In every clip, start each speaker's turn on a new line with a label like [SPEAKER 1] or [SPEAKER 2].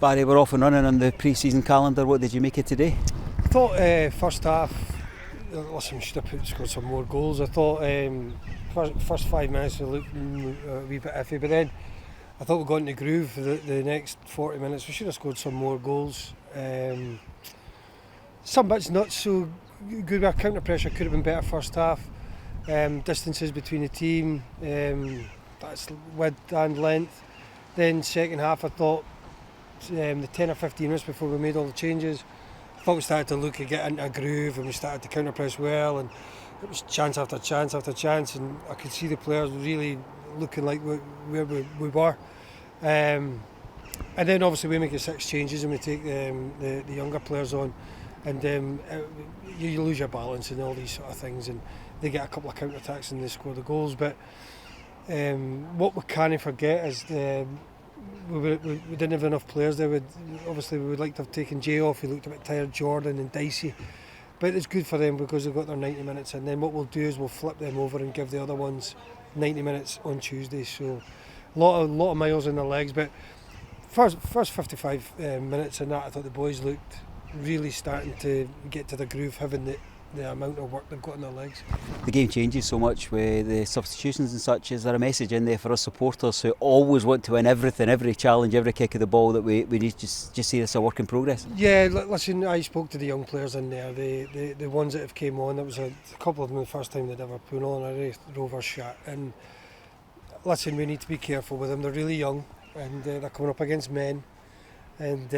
[SPEAKER 1] Barry, we're off and running on the pre-season calendar. What did you make of today?
[SPEAKER 2] I thought first half, listen, we should have scored some more goals. I thought first 5 minutes we looked a wee bit iffy, but then I thought we got in the groove for the next 40 minutes. We should have scored some more goals. Some bits not so good. Our counter pressure could have been better first half. Distances between the team, that's width and length. Then second half, I thought the 10 or 15 minutes before we made all the changes, I thought we started to look at get into a groove, and we started to counter press well, and it was chance after chance after chance, and I could see the players really looking like where we were. And then obviously we make the 6 changes and we take the younger players on, and you lose your balance and all these sort of things, and they get a couple of counter attacks and they score the goals. But what we can't forget is we didn't have enough players there. Obviously we would like to have taken Jay off. He looked a bit tired, Jordan and Dicey, but it's good for them because they've got their 90 minutes, and then what we'll do is we'll flip them over and give the other ones 90 minutes on Tuesday. So a lot of miles in their legs. But first 55 minutes and that, I thought the boys looked really starting to get to the groove, having the amount of work they've got in their legs.
[SPEAKER 1] The game changes so much with the substitutions and such. Is there a message in there for us supporters who always want to win everything, every challenge, every kick of the ball, that we need to just see this a work in progress?
[SPEAKER 2] Yeah, listen, I spoke to the young players in there, the ones that have came on. There was a couple of them the first time they'd ever put on a Raith Rovers shirt, and listen, we need to be careful with them. They're really young, and they're coming up against men, and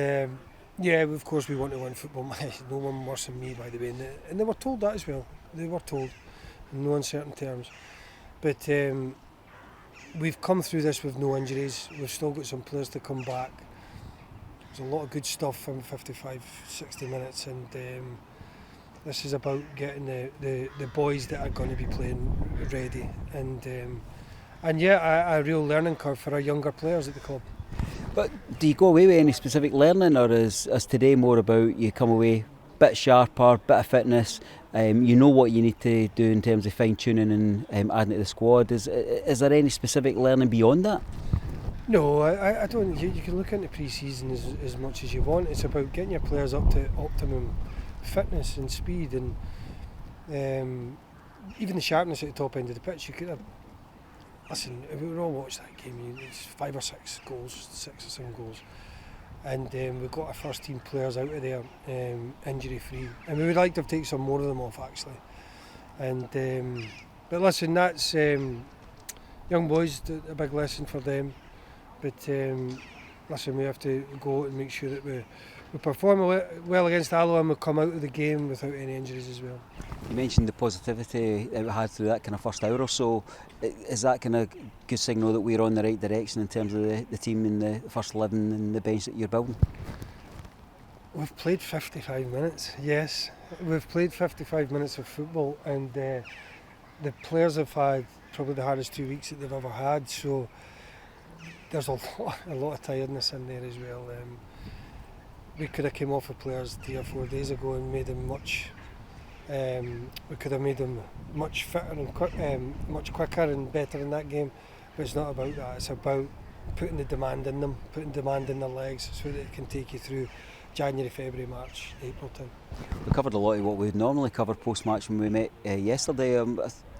[SPEAKER 2] yeah, of course we want to win football. No one worse than me, by the way, and they were told that as well. They were told in no uncertain terms. But we've come through this with no injuries. We've still got some players to come back. There's a lot of good stuff in 55, 60 minutes, and this is about getting the boys that are going to be playing ready, and yeah, a real learning curve for our younger players at the club.
[SPEAKER 1] But do you go away with any specific learning, or is today more about you come away a bit sharper, bit of fitness, you know what you need to do in terms of fine tuning and adding to the squad? Is there any specific learning beyond that?
[SPEAKER 2] No, I don't. You can look into pre-season as much as you want. It's about getting your players up to optimum fitness and speed, and even the sharpness at the top end of the pitch. You could have. Listen, we all watched that game. It's 5 or 6 goals, 6 or 7 goals, and we've got our first team players out of there injury free, and we would like to have taken some more of them off actually. And but listen, that's young boys, a big lesson for them. But listen, we have to go out and make sure that we perform well against Alloa, and we come out of the game without any injuries as well.
[SPEAKER 1] You mentioned the positivity that we had through that kind of first hour or so. Is that kind of good signal that we're on the right direction in terms of the team and the first 11 and the bench that you're building?
[SPEAKER 2] We've played 55 minutes, yes. We've played 55 minutes of football, and the players have had probably the hardest 2 weeks that they've ever had. So there's a lot of tiredness in there as well. We could have come off with players 3 or 4 days ago and made them much. We could have made them much fitter and much quicker and better in that game, but it's not about that. It's about putting the demand in them, putting demand in their legs, so that it can take you through January, February, March, April time.
[SPEAKER 1] We covered a lot of what we'd normally cover post-match when we met yesterday.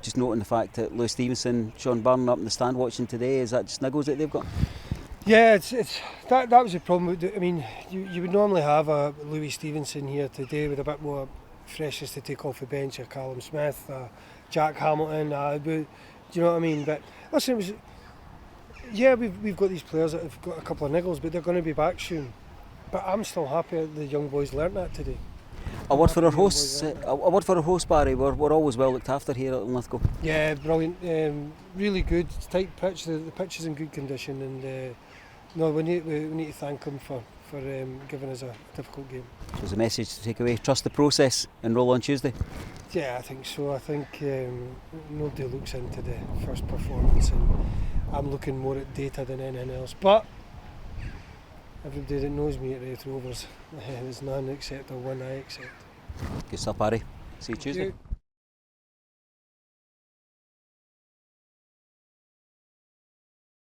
[SPEAKER 1] Just noting the fact that Lewis Stevenson, Sean Byrne up in the stand watching today. Is that just niggles that they've got?
[SPEAKER 2] Yeah, it's that was the problem. I mean, you would normally have a Louis Stevenson here today with a bit more freshness to take off the bench, a Callum Smith, Jack Hamilton. Do you know what I mean? But listen, we've got these players that have got a couple of niggles, but they're going to be back soon. But I'm still happy that the young boys learnt that today.
[SPEAKER 1] A word for our hosts, Barry. We're always well looked after here at Linlithgow.
[SPEAKER 2] Yeah, brilliant. Really good, tight pitch. The pitch is in good condition, and no, we need to thank them for giving us a difficult game.
[SPEAKER 1] So there's a message to take away: trust the process and roll on Tuesday.
[SPEAKER 2] Yeah, I think so. I think nobody looks into the first performance, and I'm looking more at data than anything else. But everybody that knows me at Raith Rovers, there's none except a win I accept.
[SPEAKER 1] Good stuff, Barry. See you Tuesday.